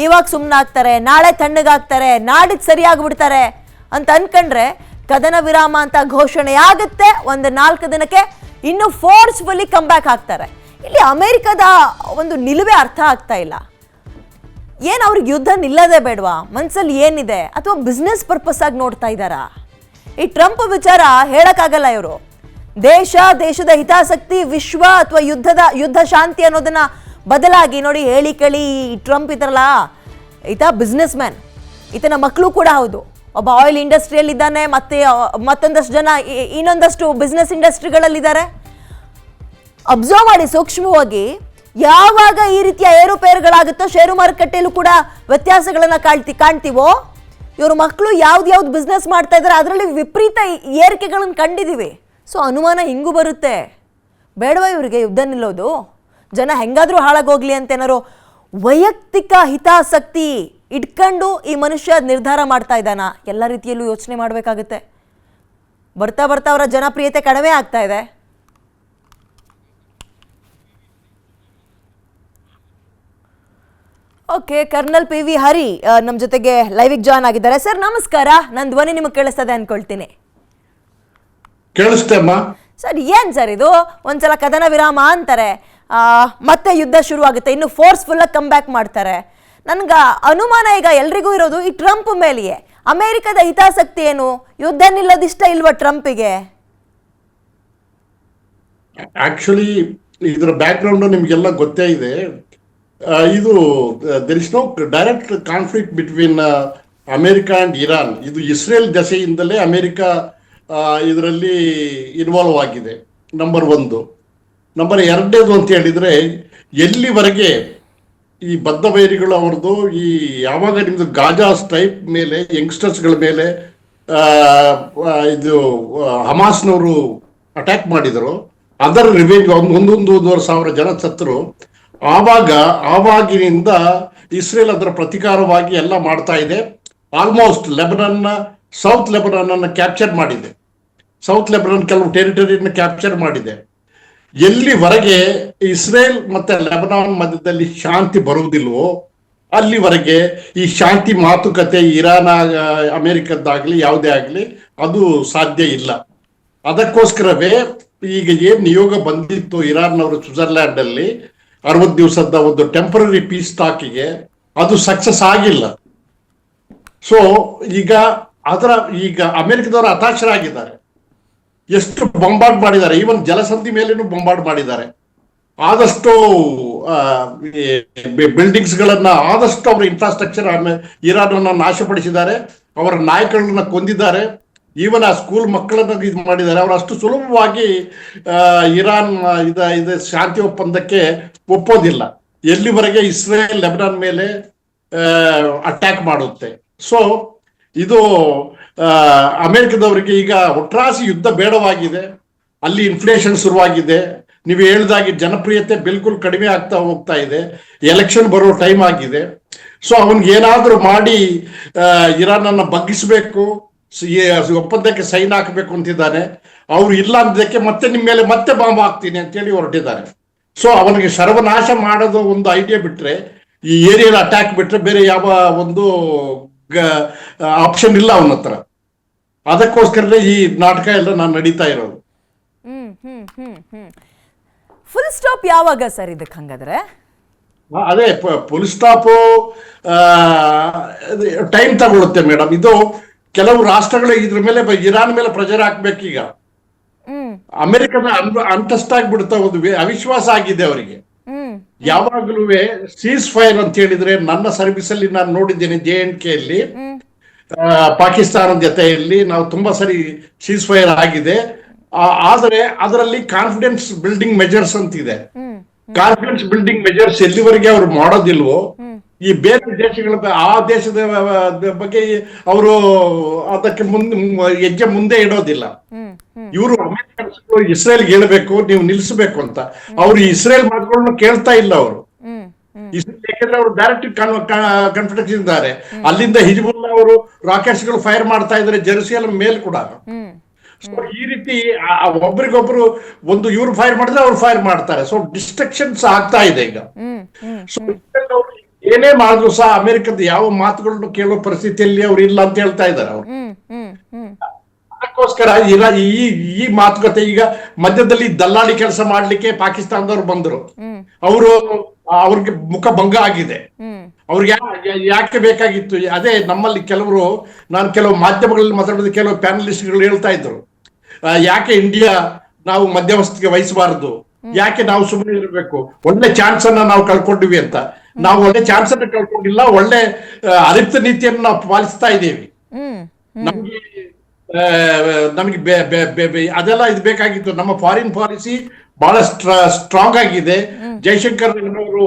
ಇವಾಗ ಸುಮ್ಮನಾಗ್ತಾರೆ, ನಾಳೆ ತಣ್ಣಗಾಗ್ತಾರೆ, ನಾಡಿದ್ದು ಸರಿಯಾಗ್ಬಿಡ್ತಾರೆ ಅಂತ ಅನ್ಕೊಂಡ್ರೆ ಕದನ ವಿರಾಮ ಅಂತ ಘೋಷಣೆ ಆಗುತ್ತೆ. ಒಂದು 4 ದಿನಕ್ಕೆ ಇನ್ನು ಫೋರ್ಸ್ಫುಲಿ ಕಮ್ ಬ್ಯಾಕ್ ಆಗ್ತಾರೆ. ಇಲ್ಲಿ ಅಮೆರಿಕದ ಒಂದು ನಿಲುವೇ ಅರ್ಥ ಆಗ್ತಾ ಇಲ್ಲ. ಏನು ಅವ್ರಿಗೆ ಯುದ್ಧ ನಿಲ್ಲದೆ ಬೇಡವಾ? ಮನ್ಸಲ್ಲಿ ಏನಿದೆ? ಅಥವಾ ಬಿಸ್ನೆಸ್ ಪರ್ಪಸ್ ಆಗಿ ನೋಡ್ತಾ ಇದ್ದಾರಾ? ಈ ಟ್ರಂಪ್ ವಿಚಾರ ಹೇಳಕ್ಕಾಗಲ್ಲ. ಇವರು ದೇಶದ ಹಿತಾಸಕ್ತಿ, ವಿಶ್ವ ಅಥವಾ ಯುದ್ಧ ಶಾಂತಿ ಅನ್ನೋದನ್ನ ಬದಲಾಗಿ ನೋಡಿ ಹೇಳಿ ಕೇಳಿ ಟ್ರಂಪ್ ಇದ್ರಲ್ಲ, ಈತ ಬಿಸ್ನೆಸ್ ಮ್ಯಾನ್, ಈತನ ಮಕ್ಕಳು ಕೂಡ ಹೌದು. ಒಬ್ಬ ಆಯಿಲ್ ಇಂಡಸ್ಟ್ರಿಯಲ್ಲಿ ಇದ್ದಾನೆ, ಮತ್ತೆ ಮತ್ತೊಂದಷ್ಟು ಜನ ಇನ್ನೊಂದಷ್ಟು ಬಿಸ್ನೆಸ್ ಇಂಡಸ್ಟ್ರಿಗಳಲ್ಲಿದ್ದಾರೆ. ಅಬ್ಸರ್ವ್ ಮಾಡಿ ಸೂಕ್ಷ್ಮವಾಗಿ. ಯಾವಾಗ ಈ ರೀತಿಯ ಏರುಪೇರುಗಳಾಗುತ್ತೋ, ಷೇರು ಮಾರುಕಟ್ಟೆಯಲ್ಲೂ ಕೂಡ ವ್ಯತ್ಯಾಸಗಳನ್ನ ಕಾಣ್ತೀವೋ, ಇವ್ರ ಮಕ್ಕಳು ಯಾವ್ದು ಬಿಸ್ನೆಸ್ ಮಾಡ್ತಾ ಇದ್ದಾರೆ ಅದರಲ್ಲಿ ವಿಪರೀತ ಏರಿಕೆಗಳನ್ನು ಕಂಡಿದ್ದೀವಿ. ಸೊ ಅನುಮಾನ ಹಿಂಗೂ ಬರುತ್ತೆ, ಬೇಡವಾ ಇವರಿಗೆ ಯುದ್ಧ ನಿಲ್ಲೋದು? ಜನ ಹೆಂಗಾದ್ರೂ ಹಾಳಾಗೋಗ್ಲಿ ಅಂತ ಏನಾರು ವೈಯಕ್ತಿಕ ಹಿತಾಸಕ್ತಿ ಇಟ್ಕೊಂಡು ಈ ಮನುಷ್ಯ ನಿರ್ಧಾರ ಮಾಡ್ತಾ ಇದ್ದಾನ? ಎಲ್ಲ ರೀತಿಯಲ್ಲೂ ಯೋಚನೆ ಮಾಡಬೇಕಾಗುತ್ತೆ. ಬರ್ತಾ ಅವರ ಜನಪ್ರಿಯತೆ ಕಡಿಮೆ ಆಗ್ತಾ ಇದೆ. ಓಕೆ, ಕರ್ನಲ್ PV ಹರಿ ನಮ್ಮ ಜೊತೆಗೆ ಲೈವಿಗೆ ಜಾಯ್ನ್ ಆಗಿದ್ದಾರೆ. ಸರ್ ನಮಸ್ಕಾರ, ನನ್ನ ಧ್ವನಿ ನಿಮಗೆ ಕೇಳಿಸ್ತದೆ ಅನ್ಕೊಳ್ತೀನಿ. ಕೇಳಿಸ್ತೇಮ್ಮ. ಸರ್ ಏನ್ ಸರ್ ಇದು? ಒಂದ್ಸಲ ಕದನ ವಿರಾಮ ಅಂತಾರೆ, ಮತ್ತೆ ಯುದ್ಧ ಶುರು ಆಗುತ್ತೆ, ಇನ್ನು ಫೋರ್ಸ್ಫುಲ್ ಆಗಿ ಕಮ್ ಬ್ಯಾಕ್ ಮಾಡ್ತಾರೆ. ನನ್ಗ ಅನುಮಾನ ಈಗ ಎಲ್ರಿಗೂ ಇರೋದು ಈ ಟ್ರಂಪ್ ಮೇಲೆಯೇ. ಅಮೆರಿಕದ ಹಿತಾಸಕ್ತಿ ಏನು? ಯುದ್ಧ ನಿಲ್ಲೋದಿಷ್ಟ ಇಲ್ವಾ ಟ್ರಂಪಿಗೆ? ಆಕ್ಚುಲಿ ಇದರ ಬ್ಯಾಕ್ ಗ್ರೌಂಡ್ ನಿಮ್ಗೆಲ್ಲ ಗೊತ್ತೇ ಇದೆ. ಇದು there is no direct conflict between America and Iran. ಇದು ಇಸ್ರೇಲ್ ದೆಸೆಯಿಂದಲೇ ಅಮೆರಿಕ ಇದರಲ್ಲಿ ಇನ್ವಾಲ್ವ್ ಆಗಿದೆ. ನಂಬರ್ 1. ನಂಬರ್ 2 ಅಂತ ಹೇಳಿದ್ರೆ, ಎಲ್ಲಿವರೆಗೆ ಈ ಬದ್ಧ ವೈರಿಗಳು ಅವ್ರದ್ದು ಈ ಯಾವಾಗ ನಿಮ್ದು ಗಾಜಾ ಸ್ಟ್ರೈಪ್ ಮೇಲೆ ಯಂಗ್ಸ್ಟರ್ಸ್ಗಳ ಮೇಲೆ ಇದು ಹಮಾಸ್ನವರು ಅಟ್ಯಾಕ್ ಮಾಡಿದರು, ಅದರ ರಿವೆಂಜ್ 1,500 ಜನ ಸತ್ತರು. ಆವಾಗಿನಿಂದ ಇಸ್ರೇಲ್ ಅದರ ಪ್ರತಿಕಾರವಾಗಿ ಎಲ್ಲ ಮಾಡ್ತಾ ಇದೆ. ಆಲ್ಮೋಸ್ಟ್ ಸೌತ್ ಲೆಬನಾನ್ ಕ್ಯಾಪ್ಚರ್ ಮಾಡಿದೆ. ಸೌತ್ ಲೆಬನಾನ್ ಕೆಲವು ಟೆರಿಟರಿಯನ್ನು ಕ್ಯಾಪ್ಚರ್ ಮಾಡಿದೆ. ಎಲ್ಲಿವರೆಗೆ ಇಸ್ರೇಲ್ ಮತ್ತೆ ಲೆಬನಾನ್ ಮಧ್ಯದಲ್ಲಿ ಶಾಂತಿ ಬರುವುದಿಲ್ವೋ ಅಲ್ಲಿವರೆಗೆ ಈ ಶಾಂತಿ ಮಾತುಕತೆ ಇರಾನ್ ಅಮೆರಿಕದ್ದಾಗ್ಲಿ ಯಾವುದೇ ಆಗಲಿ ಅದು ಸಾಧ್ಯ ಇಲ್ಲ. ಅದಕ್ಕೋಸ್ಕರವೇ ಈಗ ಏನ್ ನಿಯೋಗ ಬಂದಿತ್ತು ಇರಾನ್ನವರು ಸ್ವಿಟ್ಜರ್ಲ್ಯಾಂಡ್ ಅಲ್ಲಿ 60 ದಿವಸದ ಒಂದು ಟೆಂಪರರಿ ಪೀಸ್ ಟಾಕಿಗೆ, ಅದು ಸಕ್ಸಸ್ ಆಗಿಲ್ಲ. ಸೊ ಈಗ ಅಮೆರಿಕದವರು ಹತಾಶರಾಗಿದ್ದಾರೆ. ಎಷ್ಟು ಬಂಬಾರ್ಡ್ ಮಾಡಿದ್ದಾರೆ, ಈವನ್ ಜಲಸಂಧಿ ಮೇಲೇನು ಬಂಬಾರ್ಡ್ ಮಾಡಿದ್ದಾರೆ. ಆದಷ್ಟು ಬಿಲ್ಡಿಂಗ್ಸ್ ಗಳನ್ನ, ಆದಷ್ಟು ಅವರ ಇನ್ಫ್ರಾಸ್ಟ್ರಕ್ಚರ್ ಇರಾನ್ ಅನ್ನ ನಾಶಪಡಿಸಿದ್ದಾರೆ. ಅವರ ನಾಯಕರನ್ನ ಕೊಂದಿದ್ದಾರೆ. ಈವನ್ ಆ ಸ್ಕೂಲ್ ಮಕ್ಕಳನ್ನ ಇದು ಮಾಡಿದ್ದಾರೆ. ಅವರು ಅಷ್ಟು ಸುಲಭವಾಗಿ ಇರಾನ್ ಇದು ಶಾಂತಿ ಒಪ್ಪಂದಕ್ಕೆ ಒಪ್ಪೋದಿಲ್ಲ, ಎಲ್ಲಿವರೆಗೆ ಇಸ್ರೇಲ್ ಲೆಬನಾನ್ ಮೇಲೆ ಅಟ್ಯಾಕ್ ಮಾಡುತ್ತೆ. ಸೊ ಇದು ಅಮೆರಿಕದವರಿಗೆ ಈಗ ಒಟ್ರಾಸಿ ಯುದ್ಧ ಬೇಡವಾಗಿದೆ. ಅಲ್ಲಿ ಇನ್ಫ್ಲೇಷನ್ ಶುರುವಾಗಿದೆ. ನೀವು ಹೇಳಿದಾಗೆ ಜನಪ್ರಿಯತೆ ಬಿಲ್ಕುಲ್ ಕಡಿಮೆ ಆಗ್ತಾ ಹೋಗ್ತಾ ಇದೆ. ಎಲೆಕ್ಷನ್ ಬರೋ ಟೈಮ್ ಆಗಿದೆ. ಸೊ ಅವನ್ಗೆ ಏನಾದ್ರೂ ಮಾಡಿ ಇರಾನ್ ಅನ್ನ ಬಗ್ಗಿಸ್ಬೇಕು, ಒಪ್ಪಂದಕ್ಕೆ ಸೈನ್ ಹಾಕಬೇಕು ಅಂತಿದ್ದಾನೆ. ಅವ್ರು ಇಲ್ಲ ಅಂದಕ್ಕೆ ಮತ್ತೆ ನಿಮ್ಮ ಮೇಲೆ ಮತ್ತೆ ಬಾಂಬ್ ಹಾಕ್ತೀನಿ ಅಂತೇಳಿ ಹೊರಟಿದ್ದಾರೆ. ಸೊ ಅವನಿಗೆ ಸರ್ವನಾಶ ಮಾಡೋದು ಒಂದು ಐಡಿಯಾ ಬಿಟ್ರೆ, ಈ ಏರಿಯಲ್ ಅಟ್ಯಾಕ್ ಬಿಟ್ರೆ ಬೇರೆ ಯಾವ ಒಂದು ಆಪ್ಷನ್ ಇಲ್ಲ ಅವನ ಹತ್ರ. ಅದಕ್ಕೋಸ್ಕರನೇ ಈ ನಾಟಕ ಎಲ್ಲ ನಾನು ನಡೀತಾ ಇರೋದು. ಫುಲ್ ಸ್ಟಾಪ್ ಯಾವಾಗ ಸರ್ ಇದಕ್ಕೆ? ಹಂಗಾದ್ರೆ ಅದೇ ಫುಲ್ ಸ್ಟಾಪ್ ಟೈಮ್ ತಗೊಳುತ್ತೆ ಮೇಡಮ್. ಇದು ಕೆಲವು ರಾಷ್ಟ್ರಗಳು ಇದ್ರ ಮೇಲೆ ಇರಾನ್ ಮೇಲೆ ಪ್ರೆಷರ್ ಹಾಕ್ಬೇಕೀಗ. ಅಮೆರಿಕದ ಅಂತಸ್ತಾಗ್ಬಿಡ್ತಾ ಹೋದ್ವಿ, ಅವಿಶ್ವಾಸ ಆಗಿದೆ ಅವರಿಗೆ. ಯಾವಾಗಲೂ ಸೀಸ್ ಫೈರ್ ಅಂತ ಹೇಳಿದ್ರೆ, ನನ್ನ ಸರ್ವಿಸ್ ಅಲ್ಲಿ ನಾನು ನೋಡಿದ್ದೇನೆ JNK ಅಲ್ಲಿ ಪಾಕಿಸ್ತಾನದ ಜೊತೆಯಲ್ಲಿ ನಾವು ತುಂಬಾ ಸರಿ ಸೀಸ್ ಫೈರ್ ಆಗಿದೆ. ಆದರೆ ಅದರಲ್ಲಿ ಕಾನ್ಫಿಡೆನ್ಸ್ ಬಿಲ್ಡಿಂಗ್ ಮೆಜರ್ಸ್ ಅಂತಿದೆ. ಕಾನ್ಫಿಡೆನ್ಸ್ ಬಿಲ್ಡಿಂಗ್ ಮೆಜರ್ಸ್ ಎಲ್ಲಿವರೆಗೆ ಅವ್ರು ಮಾಡೋದಿಲ್ವೋ, ಈ ಬೇರೆ ದೇಶಗಳ ಆ ದೇಶದ ಬಗ್ಗೆ ಅವರು ಅದಕ್ಕೆ ಹೆಜ್ಜೆ ಮುಂದೆ ಇಡೋದಿಲ್ಲ. ಇವರು ಅಮೆರಿಕನ್ಸ್ ಇಸ್ರೇಲ್ಗೆ ಹೇಳ್ಬೇಕು, ನೀವು ನಿಲ್ಲಿಸಬೇಕು ಅಂತ. ಅವ್ರು ಇಸ್ರೇಲ್ ಮಾತುಗಳನ್ನು ಕೇಳ್ತಾ ಇಲ್ಲ. ಅವರು ಯಾಕಂದ್ರೆ ಅವರು ಡೈರೆಕ್ಟ್ ಕಾನ್ಫಿಡೆನ್ಸ್ ಇದ್ದಾರೆ. ಅಲ್ಲಿಂದ ಹಿಜ್ಬುಲ್ಲಾ ಅವರು ರಾಕೆಟ್ಸ್ ಗಳು ಫೈರ್ ಮಾಡ್ತಾ ಇದ್ದಾರೆ ಜೆರುಸಲೇಮ್ ಮೇಲ್ ಕೂಡ. ಸೊ ಈ ರೀತಿ ಒಬ್ರಿಗೊಬ್ರು ಒಂದು ಇವ್ರು ಫೈರ್ ಮಾಡಿದ್ರೆ ಅವ್ರು ಫೈರ್ ಮಾಡ್ತಾರೆ. ಸೊ ಡಿಸ್ಟ್ರಕ್ಷನ್ಸ್ ಆಗ್ತಾ ಇದೆ ಈಗ. ಸೊ ಏನೇ ಮಾಡಿದ್ರು ಸಹ ಅಮೆರಿಕದ ಯಾವ ಮಾತುಗಳನ್ನು ಕೇಳೋ ಪರಿಸ್ಥಿತಿಯಲ್ಲಿ ಅವ್ರು ಇಲ್ಲ ಅಂತ ಹೇಳ್ತಾ ಇದ್ದಾರೆ ಅವರು. ಅದಕ್ಕೋಸ್ಕರ ಈ ಮಾತುಕತೆ ಈಗ ಮಧ್ಯದಲ್ಲಿ ದಲ್ಲಾಳಿ ಕೆಲಸ ಮಾಡ್ಲಿಕ್ಕೆ ಪಾಕಿಸ್ತಾನದವ್ರು ಬಂದರು. ಅವ್ರಿಗೆ ಮುಖ ಭಂಗ ಆಗಿದೆ. ಅವ್ರಿಗೆ ಯಾಕೆ ಬೇಕಾಗಿತ್ತು? ಅದೇ ನಮ್ಮಲ್ಲಿ ನಾನು ಕೆಲವು ಮಾಧ್ಯಮಗಳಲ್ಲಿ ಮಾತಾಡಿದ ಕೆಲವು ಪ್ಯಾನಲಿಸ್ಟ್ಗಳು ಹೇಳ್ತಾ ಇದ್ರು, ಯಾಕೆ ಇಂಡಿಯಾ ನಾವು ಮಧ್ಯವಸ್ಥಿಗೆ ವಹಿಸಬಾರದು, ಯಾಕೆ ನಾವು ಸುಮ್ಮನೆ ಇರಬೇಕು, ಒಳ್ಳೆ ಚಾನ್ಸ್ ಅನ್ನ ನಾವು ಕಳ್ಕೊಂಡಿವಿ ಅಂತ. ನಾವು ಒಳ್ಳೆ ಚಾನ್ಸ್ ಅನ್ನ ಕಳ್ಕೊಂಡಿಲ್ಲ, ಒಳ್ಳೆ ಅರಿಪ್ತ ನೀತಿಯನ್ನು ನಾವು ಪಾಲಿಸ್ತಾ ಇದ್ದೀವಿ. ನಮಗೆ ಅದೆಲ್ಲ ಇದು ಬೇಕಾಗಿತ್ತು. ನಮ್ಮ ಫಾರಿನ್ ಪಾಲಿಸಿ ಬಹಳ ಸ್ಟ್ರಾಂಗ್ ಆಗಿದೆ. ಜೈಶಂಕರ್ ಅವರು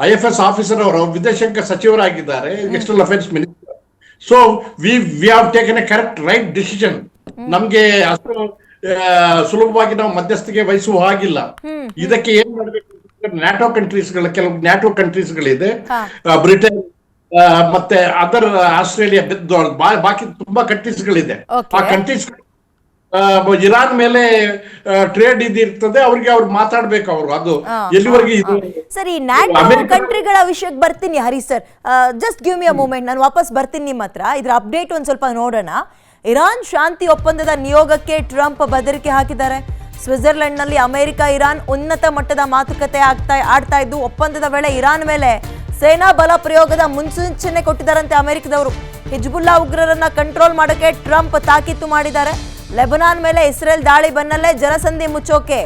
IFS ಆಫೀಸರ್ ಅವರು ವಿದೇಶಾಂಗ ಸಚಿವರಾಗಿದ್ದಾರೆ, external affairs minister. So we have taken a correct right decision. ನಮ್ಗೆ ಅಷ್ಟು ಸುಲಭವಾಗಿ ನಾವು ಮಧ್ಯಸ್ಥಿಗೆ ವಹಿಸುವ ಹಾಗಿಲ್ಲ. ಇದಕ್ಕೆ ಏನ್ ಮಾಡಬೇಕು? ನ್ಯಾಟೋ ಕಂಟ್ರೀಸ್ಗಳ ಕೆಲವು ನ್ಯಾಟೋ ಕಂಟ್ರೀಸ್ಗಳಿದೆ, ಬ್ರಿಟನ್ ಮತ್ತೆ ಅದರ್ ಆಸ್ಟ್ರೇಲಿಯಾ, ಬಾಕಿ ತುಂಬಾ ಕಂಟ್ರೀಸ್ಗಳಿದೆ. ಆ ಕಂಟ್ರೀಸ್ ಇರಾನ್ ಮೇಲೆ ಟ್ರೇಡ್ ಇದಿರ್ತದೆ, ಅವ್ರಿಗೆ ಅವ್ರು ಮಾತಾಡ್ಬೇಕು. ಅವರು ಅದು ಎಲ್ಲಿವರೆಗೆ ಇದು. ಸರ್, ಈ ನ್ಯಾಟೋ ಕಂಟ್ರಿಗಳ ವಿಷಯಕ್ಕೆ ಬರ್ತೀನಿ Hari sir. Just give me a moment, ನಾನು ವಾಪಸ್ ಬರ್ತೀನಿ ನಿಮ್ಮ ಹತ್ರ. ಇದ್ರ ಅಪ್ಡೇಟ್ ಒಂದ್ ಸ್ವಲ್ಪ ನೋಡೋಣ. ಇರಾನ್ ಶಾಂತಿ ಒಪ್ಪಂದದ ನಿಯೋಗಕ್ಕೆ ಟ್ರಂಪ್ ಬೆದರಿಕೆ ಹಾಕಿದ್ದಾರೆ. ಸ್ವಿಟ್ಜರ್ಲೆಂಡ್ ನಲ್ಲಿ ಅಮೆರಿಕ ಇರಾನ್ ಉನ್ನತ ಮಟ್ಟದ ಮಾತುಕತೆ ಆಡ್ತಾ ಇದ್ದು, ಒಪ್ಪಂದದ ವೇಳೆ ಇರಾನ್ ಮೇಲೆ ಸೇನಾ ಬಲ ಪ್ರಯೋಗದ ಮುನ್ಸೂಚನೆ ಕೊಟ್ಟಿದ್ದಾರಂತೆ ಅಮೆರಿಕದವರು. ಹಿಜ್ಬುಲ್ಲಾ ಉಗ್ರರನ್ನ ಕಂಟ್ರೋಲ್ ಮಾಡೋಕೆ ಟ್ರಂಪ್ ತಾಕೀತು ಮಾಡಿದ್ದಾರೆ. ಲೆಬನಾನ್ ಮೇಲೆ ಇಸ್ರೇಲ್ ದಾಳಿ ಬೆನ್ನಲ್ಲೇ ಜಲಸಂಧಿ ಮುಚ್ಚೋಕೆ,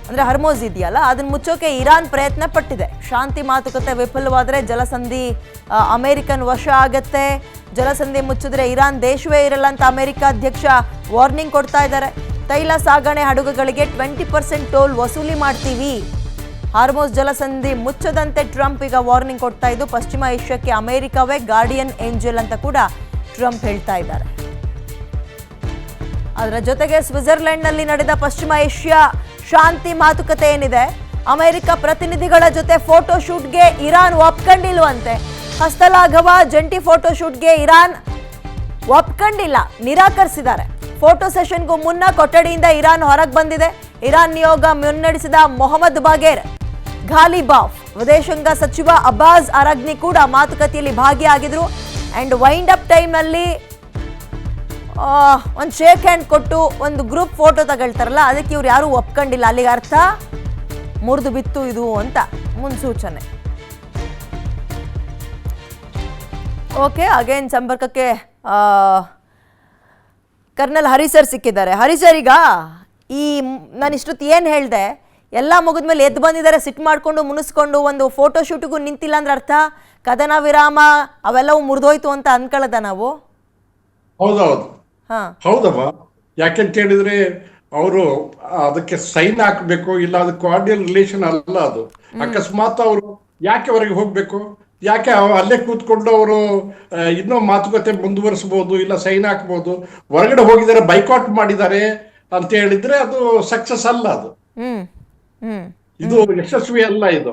ಅಂದ್ರೆ ಹರ್ಮೋಸ್ ಇದೆಯಲ್ಲ, ಅದನ್ನ ಮುಚ್ಚೋಕೆ ಇರಾನ್ ಪ್ರಯತ್ನ ಪಟ್ಟಿದೆ. ಶಾಂತಿ ಮಾತುಕತೆ ವಿಫಲವಾದರೆ ಜಲಸಂಧಿ ಅಮೆರಿಕನ್ ವಶ ಆಗತ್ತೆ. ಜಲಸಂಧಿ ಮುಚ್ಚಿದ್ರೆ ಇರಾನ್ ದೇಶವೇ ಇರಲ್ಲ ಅಂತ ಅಮೆರಿಕ ಅಧ್ಯಕ್ಷ ವಾರ್ನಿಂಗ್ ಕೊಡ್ತಾ ಇದ್ದಾರೆ. ತೈಲ ಸಾಗಣೆ ಹಡಗುಗಳಿಗೆ 20% ಟೋಲ್ ವಸೂಲಿ ಮಾಡ್ತೀವಿ. ಹಾರ್ಮೋಸ್ ಜಲಸಂಧಿ ಮುಚ್ಚದಂತೆ ಟ್ರಂಪ್ ಈಗ ವಾರ್ನಿಂಗ್ ಕೊಡ್ತಾ ಇದ್ದು, ಪಶ್ಚಿಮ ಏಷ್ಯಾಕ್ಕೆ ಅಮೆರಿಕವೇ ಗಾರ್ಡಿಯನ್ ಏಂಜಲ್ ಅಂತ ಕೂಡ ಟ್ರಂಪ್ ಹೇಳ್ತಾ ಇದ್ದಾರೆ. ಅದರ ಜೊತೆಗೆ ಸ್ವಿಟ್ಜರ್ಲೆಂಡ್ ನಲ್ಲಿ ನಡೆದ ಪಶ್ಚಿಮ ಏಷ್ಯಾ ಶಾಂತಿ ಮಾತುಕತೆ ಏನಿದೆ, ಅಮೆರಿಕ ಪ್ರತಿನಿಧಿಗಳ ಜೊತೆ ಫೋಟೋ ಶೂಟ್ಗೆ ಇರಾನ್ ಒಪ್ಕೊಂಡಿಲ್ವಂತೆ. ಹಸ್ತಲಾಘವ ಜಂಟಿ ಫೋಟೋ ಶೂಟ್ಗೆ ಇರಾನ್ ಒಪ್ಕೊಂಡಿಲ್ಲ, ನಿರಾಕರಿಸಿದ್ದಾರೆ. ಫೋಟೋ ಸೆಷನ್ಗೂ ಮುನ್ನ ಕೊಠಡಿಯಿಂದ ಇರಾನ್ ಹೊರಗೆ ಬಂದಿದೆ. ಇರಾನ್ ನಿಯೋಗ ಮುನ್ನಡೆಸಿದ ಮೊಹಮ್ಮದ್ ಬಾಗೇರ್ ಘಾಲಿಬಾಫ್, ವಿದೇಶಾಂಗ ಸಚಿವ ಅಬ್ಬಾಸ್ ಅರಗ್ನಿ ಕೂಡ ಮಾತುಕತೆಯಲ್ಲಿ ಭಾಗಿಯಾಗಿದ್ರು. ಅಂಡ್ ವೈಂಡ್ ಅಪ್ ಟೈಮ್ ನಲ್ಲಿ ಒಂದು ಶೇಕ್ ಹ್ಯಾಂಡ್ ಕೊಟ್ಟು ಒಂದು ಗ್ರೂಪ್ ಫೋಟೋ ತಗೊಳ್ತಾರಲ್ಲ, ಅದಕ್ಕೆ ಇವ್ರು ಯಾರು ಒಪ್ಕೊಂಡಿಲ್ಲ. ಅಲ್ಲಿಗೆ ಅರ್ಥ ಮುರಿದು ಬಿತ್ತು ಇದು ಅಂತ ಮುನ್ಸೂಚನೆ. ಓಕೆ, ಅಗೇನ್ ಸಂಪರ್ಕಕ್ಕೆ ಕರ್ನಲ್ ಹರಿಸರ್ ಸಿಕ್ಕಿದ್ದಾರೆ. ಹರಿಸರ್, ಈಗ ನಾನು ಇಷ್ಟೊತ್ತು ಏನು ಹೇಳಿದೆ ಎಲ್ಲ ಮುಗಿದ್ಮೇಲೆ ಎದ್ದು ಬಂದಿದ್ದಾರೆ, ಸಿಟ್ಟು ಮಾಡಿಕೊಂಡು ಮುನಿಸ್ಕೊಂಡು ಒಂದು ಫೋಟೋ ಶೂಟಿಗೂ ನಿಂತಿಲ್ಲ ಅಂದ್ರೆ ಅರ್ಥ ಕದನ ವಿರಾಮ ಅವೆಲ್ಲವೂ ಮುರಿದೋಯ್ತು ಅಂತ ಅನ್ಕೊಳ್ಳೋದ ನಾವು? ಹೌದೌದು, ಹೌದಮ್ಮ. ಯಾಕೆಂತ ಹೇಳಿದ್ರೆ ಅವರು ಅದಕ್ಕೆ ಸೈನ್ ಹಾಕ್ಬೇಕು, ಇಲ್ಲ ಅದು ಕಾರ್ಡಿಯಲ್ ರಿಲೇಷನ್ ಅಲ್ಲ ಅದು. ಅಕಸ್ಮಾತ್ ಅವರು ಯಾಕೆ ಹೊರಗೆ ಹೋಗ್ಬೇಕು? ಯಾಕೆ ಅಲ್ಲೇ ಕೂತ್ಕೊಂಡು ಅವರು ಇನ್ನೂ ಮಾತುಕತೆ ಮುಂದುವರಿಸಬಹುದು, ಇಲ್ಲ ಸೈನ್ ಹಾಕ್ಬಹುದು. ಹೊರಗಡೆ ಹೋಗಿದ್ದಾರೆ, ಬೈಕಾಟ್ ಮಾಡಿದ್ದಾರೆ ಅಂತ ಹೇಳಿದ್ರೆ ಅದು ಸಕ್ಸಸ್ ಅಲ್ಲ, ಅದು ಇದು ಯಶಸ್ವಿ ಅಲ್ಲ. ಇದು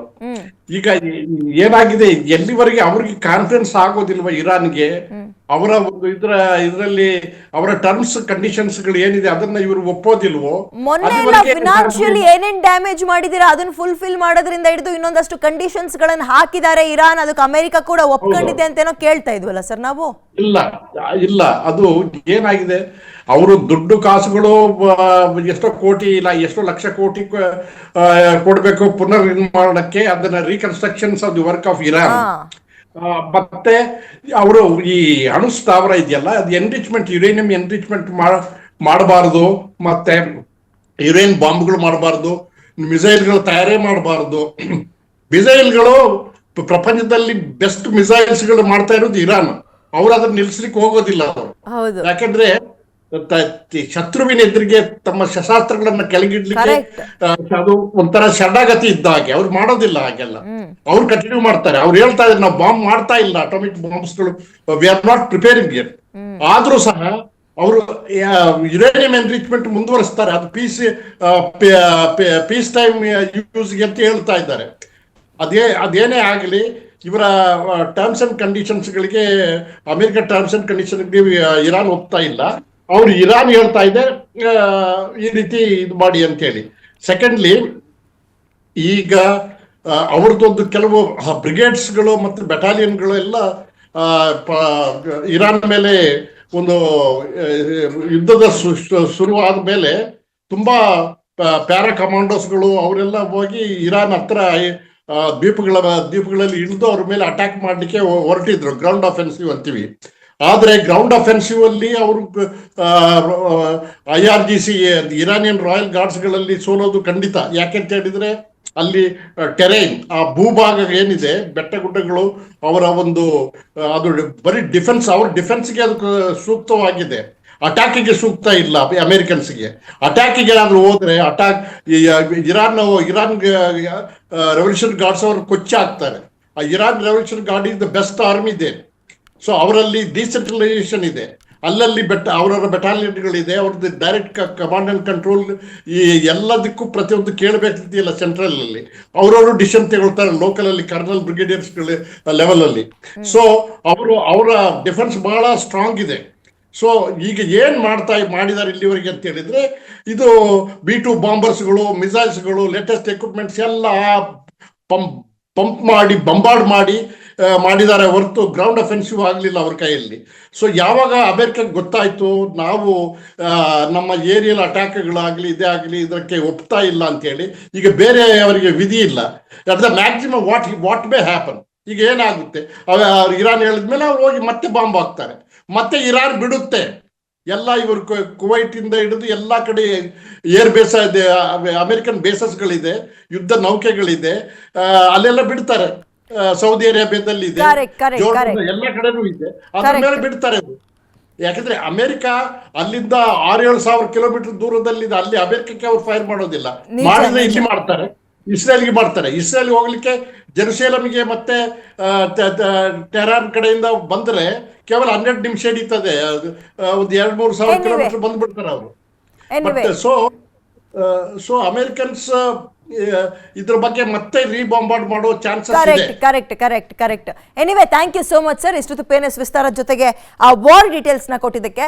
ಈಗ ಏನಾಗಿದೆ, ಎಲ್ಲಿವರೆಗೆ ಅವ್ರಿಗೆ ಕಾನ್ಫಿಡೆನ್ಸ್ ಆಗೋದಿಲ್ವ ಇರಾನ್ಗೆ, ಅವರ ಒಂದು ಇದರಲ್ಲಿ ಅವರ ಟರ್ಮ್ಸ್ ಕಂಡೀಷನ್ಸ್ ಗಳು ಏನಿದೆ ಅದನ್ನ ಇವರು ಒಪ್ಪೋದಿಲ್ವೋ. ಮೊನ್ನೆ ಫಿನಾನ್ಷಿಯಲಿ ಏನೇನ್ ಡ್ಯಾಮೇಜ್ ಮಾಡಿದಿರಾ ಅದನ್ನ ಫುಲ್ಫಿಲ್ ಮಾಡೋದ್ರಿಂದ ಹಿಡಿದು ಇನ್ನೊಂದಷ್ಟು ಕಂಡೀಷನ್ಸ್ ಗಳನ್ನ ಹಾಕಿದ್ದಾರೆ ಇರಾನ್, ಅದಕ್ಕೆ ಅಮೆರಿಕ ಕೂಡ ಒಪ್ಕೊಂಡಿದೆ ಅಂತೇನೋ ಕೇಳ್ತಾ ಇದ್ವಲ್ಲ ಸರ್ ನಾವು? ಇಲ್ಲ, ಅದು ಏನಾಗಿದೆ, ಅವರು ದುಡ್ಡು ಕಾಸುಗಳು ಎಷ್ಟೋ ಕೋಟಿ ಇಲ್ಲ ಎಷ್ಟೋ ಲಕ್ಷ ಕೋಟಿ ಕೊಡ್ಬೇಕು ಪುನರ್ ನಿರ್ಮಾಣಕ್ಕೆ, ಅದನ್ನ reconstructions of the work of Iran. ಮತ್ತೆ ಅವರು ಈ ಅಣು ಸ್ಥಾವರ ಇದೆಯಲ್ಲ, ಅದು ಎನ್ರಿಚ್ಮೆಂಟ್, ಯುರೇನಿಯಂ ಎನ್ರಿಚ್ಮೆಂಟ್ ಮಾಡಬಾರದು, ಮತ್ತೆ ಯುರೇನ್ ಬಾಂಬ್ಗಳು ಮಾಡಬಾರ್ದು, ಮಿಸೈಲ್ಗಳು ತಯಾರೇ ಮಾಡಬಾರ್ದು. ಮಿಸೈಲ್ಗಳು ಪ್ರಪಂಚದಲ್ಲಿ ಬೆಸ್ಟ್ ಮಿಸೈಲ್ಸ್ ಗಳು ಮಾಡ್ತಾ ಇರೋದು ಇರಾನ್. ಅವ್ರು ಅದನ್ನ ನಿಲ್ಸ್ಲಿಕ್ಕೆ ಹೋಗೋದಿಲ್ಲ ಅವರು. ಯಾಕಂದ್ರೆ ಶತ್ರುವಿನ ಎದುರಿಗೆ ತಮ್ಮ ಶಸ್ತ್ರಾಸ್ತ್ರಗಳನ್ನ ಕೆಳಗಿಡ್ಲಿಕ್ಕೆ ಅದು ಒಂಥರ ಶರಣಾಗತಿ ಇದ್ದ ಹಾಗೆ. ಅವ್ರು ಮಾಡೋದಿಲ್ಲ ಹಾಗೆಲ್ಲ, ಅವ್ರು ಕಂಟಿನ್ಯೂ ಮಾಡ್ತಾರೆ. ಅವ್ರು ಹೇಳ್ತಾ ಇದ್ದಾರೆ ನಾವು ಬಾಂಬ್ ಮಾಡ್ತಾ ಇಲ್ಲ, ಅಟಾಮಿಕ್ ಬಾಂಬ್ಸ್ಗಳು, we are not preparing it. ಆದ್ರೂ ಸಹ ಅವರು ಯುರೇನಿಯಂ ಎನ್ರಿಚ್ಮೆಂಟ್ ಮುಂದುವರಿಸ್ತಾರೆ, ಅದು ಪೀಸ್ ಟೈಮ್ ಯೂಸ್ಗೆ ಅಂತ ಹೇಳ್ತಾ ಇದ್ದಾರೆ. ಅದೇನೇ ಆಗಲಿ, ಇವರ ಟರ್ಮ್ಸ್ ಅಂಡ್ ಕಂಡೀಷನ್ಸ್ಗಳಿಗೆ, ಅಮೆರಿಕ ಟರ್ಮ್ಸ್ ಅಂಡ್ ಕಂಡೀಷನ್ಗೆ ಇರಾನ್ ಒಪ್ತಾ ಇಲ್ಲ. ಅವ್ರು ಇರಾನ್ ಹೇಳ್ತಾ ಇದೆ ಈ ರೀತಿ ಇದು ಮಾಡಿ ಅಂತ ಹೇಳಿ. ಸೆಕೆಂಡ್ಲಿ, ಈಗ ಅವ್ರದ್ದೊಂದು ಕೆಲವು ಬ್ರಿಗೇಡ್ಸ್ಗಳು ಮತ್ತು ಬೆಟಾಲಿಯನ್ಗಳು ಎಲ್ಲ ಇರಾನ್ ಮೇಲೆ ಒಂದು ಯುದ್ಧದ ಶುರುವಾದ ಮೇಲೆ ತುಂಬಾ ಪ್ಯಾರಾ ಕಮಾಂಡೋಸ್ಗಳು ಅವರೆಲ್ಲ ಹೋಗಿ ಇರಾನ್ ಹತ್ರ ದ್ವೀಪಗಳಲ್ಲಿ ಇಳಿದು ಅವ್ರ ಮೇಲೆ ಅಟ್ಯಾಕ್ ಮಾಡಲಿಕ್ಕೆ ಹೊರಟಿದ್ರು, ಗ್ರೌಂಡ್ ಅಫೆನ್ಸಿವ್ ಅಂತೀವಿ. ಆದರೆ ಗ್ರೌಂಡ್ ಅಫೆನ್ಸಿವ್ ಅಲ್ಲಿ ಅವರು IRGC ಇರಾನಿಯನ್ ರಾಯಲ್ ಗಾರ್ಡ್ಸ್ಗಳಲ್ಲಿ ಸೋಲೋದು ಖಂಡಿತ. ಯಾಕೆಂತ ಹೇಳಿದ್ರೆ ಅಲ್ಲಿ ಟೆರೈನ್, ಆ ಭೂಭಾಗ ಏನಿದೆ, ಬೆಟ್ಟ ಗುಡ್ಡಗಳು, ಅವರ ಒಂದು ಅದು ಬರೀ ಡಿಫೆನ್ಸ್, ಅವ್ರ ಡಿಫೆನ್ಸ್ಗೆ ಅದು ಸೂಕ್ತವಾಗಿದೆ, ಅಟ್ಯಾಕಿಗೆ ಸೂಕ್ತ ಇಲ್ಲ. ಅಮೆರಿಕನ್ಸ್ಗೆ ಅಟ್ಯಾಕಿಗೆ ಏನಾದ್ರು ಹೋದ್ರೆ ಇರಾನ್ ರೆವಲ್ಯೂಷನ್ ಗಾರ್ಡ್ಸ್ ಅವರು ಕೊಚ್ಚಿ ಹಾಕ್ತಾರೆ. ಆ Iran revolution guard is the best army ಇದೆ. ಸೊ ಅವರಲ್ಲಿ ಡಿಸೆಂಟ್ರಲೈಸೇಷನ್ ಇದೆ, ಅಲ್ಲಲ್ಲಿ ಅವರವರ ಬೆಟಾಲಿಯನ್ಗಳಿದೆ, ಅವ್ರದ್ದು ಡೈರೆಕ್ಟ್ ಕಮಾಂಡ್ ಅಂಡ್ ಕಂಟ್ರೋಲ್. ಈ ಎಲ್ಲದಕ್ಕೂ ಪ್ರತಿಯೊಂದು ಕೇಳಬೇಕಿದೆಯಲ್ಲ ಸೆಂಟ್ರಲ್ ಅಲ್ಲಿ, ಅವರವರು ಡಿಸಿಷನ್ ತಗೊಳ್ತಾರೆ ಲೋಕಲ್ ಅಲ್ಲಿ, ಕರ್ನಲ್ ಬ್ರಿಗೇಡಿಯರ್ಸ್ಗಳ ಲೆವೆಲ್ ಅಲ್ಲಿ. ಸೊ ಅವರ ಡಿಫೆನ್ಸ್ ಬಹಳ ಸ್ಟ್ರಾಂಗ್ ಇದೆ. ಸೊ ಈಗ ಏನ್ ಮಾಡಿದ್ದಾರೆ ಇಲ್ಲಿವರೆಗೆ ಅಂತ ಹೇಳಿದ್ರೆ, ಇದು B-2 ಬಾಂಬರ್ಸ್ಗಳು, ಮಿಸೈಲ್ಸ್ಗಳು, ಲೇಟೆಸ್ಟ್ ಎಕ್ವಿಪ್ಮೆಂಟ್ಸ್ ಎಲ್ಲ ಪಂಪ್ ಮಾಡಿ ಬಂಬಾರ್ಡ್ ಮಾಡಿದ್ದಾರೆ ಹೊರತು ಗ್ರೌಂಡ್ ಅಫೆನ್ಸಿವ್ ಆಗಲಿಲ್ಲ ಅವ್ರ ಕೈಯಲ್ಲಿ. ಸೊ ಯಾವಾಗ ಅಮೆರಿಕಕ್ಕೆ ಗೊತ್ತಾಯ್ತು ನಾವು ನಮ್ಮ ಏರಿಯಲ್ ಅಟ್ಯಾಕ್ಗಳಾಗಲಿ ಇದೇ ಆಗಲಿ ಇದಕ್ಕೆ ಒಪ್ತಾ ಇಲ್ಲ ಅಂತೇಳಿ, ಈಗ ಬೇರೆ ಅವರಿಗೆ ವಿಧಿ ಇಲ್ಲ. At the maximum what may happen, ಈಗ ಏನಾಗುತ್ತೆ, ಇರಾನ್ ಹೇಳಿದ್ಮೇಲೆ ಅವ್ರು ಹೋಗಿ ಮತ್ತೆ ಬಾಂಬ್ ಹಾಕ್ತಾರೆ, ಮತ್ತೆ ಇರಾನ್ ಬಿಡುತ್ತೆ. ಎಲ್ಲ ಇವರು ಕುವೈಟ್ ಇಂದ ಹಿಡಿದು ಎಲ್ಲಾ ಕಡೆ ಏರ್ ಬೇಸ್ ಇದೆ, ಅಮೆರಿಕನ್ ಬೇಸಸ್ಗಳಿದೆ, ಯುದ್ಧ ನೌಕೆಗಳಿದೆ, ಅಲ್ಲೆಲ್ಲ ಬಿಡ್ತಾರೆ. ಸೌದಿ ಅರೇಬಿಯಾದಲ್ಲಿ ಇದೆ, ಎಲ್ಲ ಕಡೆನೂ ಇದೆ, ಅದ್ರ ಮೇಲೆ ಬಿಡ್ತಾರೆ ಅದು. ಯಾಕಂದ್ರೆ ಅಮೆರಿಕ ಅಲ್ಲಿಂದ 6-7 ಸಾವಿರ ಕಿಲೋಮೀಟರ್ ದೂರದಲ್ಲಿದೆ, ಅಲ್ಲಿ ಅಮೆರಿಕಕ್ಕೆ ಅವ್ರು ಫೈರ್ ಮಾಡೋದಿಲ್ಲ. ಮಾಡಿದ್ರೆ ಇಲ್ಲಿ ಮಾಡ್ತಾರೆ, ಇಸ್ರೇಲ್ಗೆ ಮಾಡ್ತಾರೆ. ಇಸ್ರೇಲ್ ಹೋಗ್ಲಿಕ್ಕೆ ಜೆರುಸಲೇಮಿಗೆ ಮತ್ತೆ ಟೆಹರಾನ್ ಕಡೆಯಿಂದ ಬಂದ್ರೆ ಕೇವಲ 12 ನಿಮಿಷ ಹಿಡಿತದೆ, ಒಂದು 2-3 ಸಾವಿರ ಕಿಲೋಮೀಟರ್ ಬಂದ್ಬಿಡ್ತಾರೆ ಅವರು. ಸೊ ಅಮೆರಿಕನ್ಸ್ ಇದ್ರ ಬಗ್ಗೆ ಮತ್ತೆ ರೀಬಾಂಬಾರ್ಡ್ ಮಾಡೋ ಚಾನ್ಸಸ್ ಇದೆ. Correct. Anyway, thank you so much sir, ಇಷ್ಟೊತ್ತು PNS ವಿಸ್ತಾರ ಜೊತೆಗೆ ಆ ವಾರ್ ಡೀಟೇಲ್ಸ್ ನ ಕೊಟ್ಟಿದ್ದಕ್ಕೆ.